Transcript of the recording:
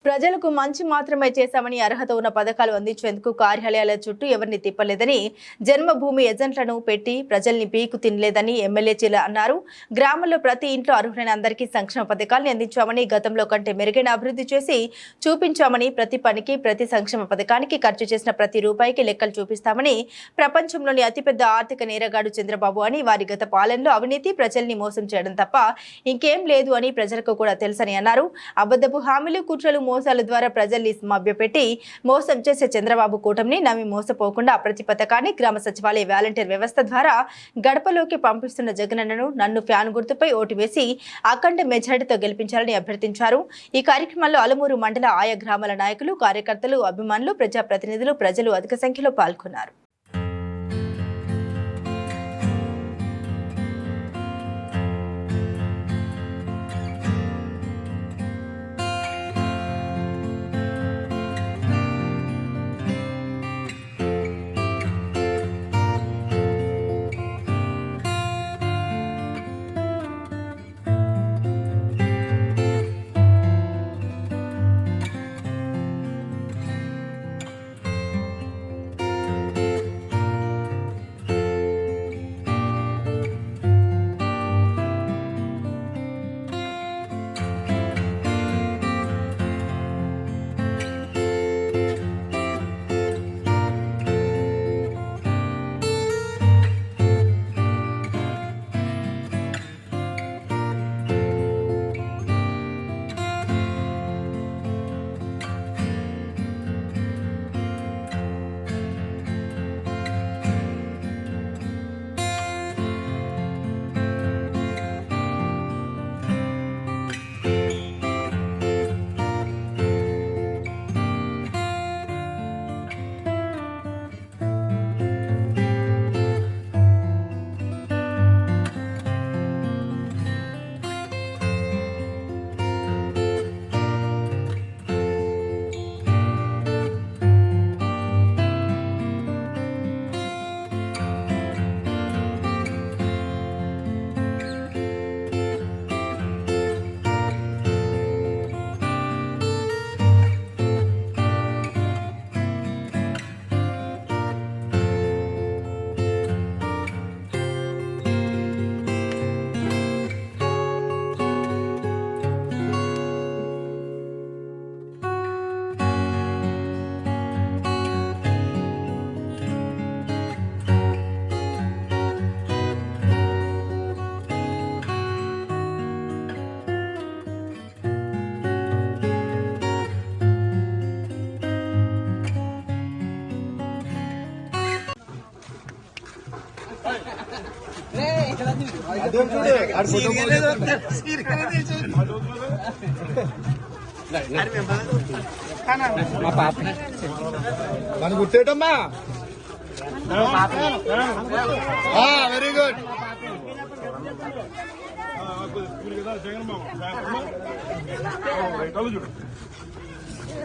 ప్రజలకు మంచి మాత్రమే చేశామని అర్హత ఉన్న పథకాలు అందించేందుకు కార్యాలయాల చుట్టూ ఎవరిని తిప్పలేదని జన్మభూమి ఏజెంట్లను పెట్టి ప్రజల్ని పీకు తినలేదని ఎమ్మెల్యే చిల అన్నారు. గ్రామంలో ప్రతి ఇంట్లో అర్హులైన అందరికీ సంక్షేమ పథకాలను అందించామని, గతంలో కంటే మెరుగైన అభివృద్ధి చేసి చూపించామని, ప్రతి పనికి ప్రతి సంక్షేమ పథకానికి ఖర్చు చేసిన ప్రతి రూపాయికి లెక్కలు చూపిస్తామని, ప్రపంచంలోని అతిపెద్ద ఆర్థిక నేరగాడు చంద్రబాబు అని, వారి గత పాలనలో అవినీతి ప్రజల్ని మోసం చేయడం తప్ప ఇంకేం లేదు అని ప్రజలకు కూడా తెలుసని అన్నారు. అబద్ధపు హామీలు, కుట్రలు, మోసాల ద్వారా ప్రజల్ని మభ్యపెట్టి మోసం చేసే చంద్రబాబు కూటమిని నమ్మి మోసపోకుండా ప్రతి పథకాన్ని గ్రామ సచివాలయ వాలంటీర్ వ్యవస్థ ద్వారా గడపలోకి పంపిస్తున్న జగనన్నను నన్ను ఫ్యాన్ గుర్తుపై ఓటు వేసి అఖండ మెజారిటీతో గెలిపించాలని అభ్యర్థించారు. ఈ కార్యక్రమంలో అలమూరు మండల ఆయా గ్రామాల నాయకులు, కార్యకర్తలు, అభిమానులు, ప్రజాప్రతినిధులు, ప్రజలు అధిక సంఖ్యలో పాల్గొన్నారు. మన గుర్తేటమ్మా వెరీ గుడ్.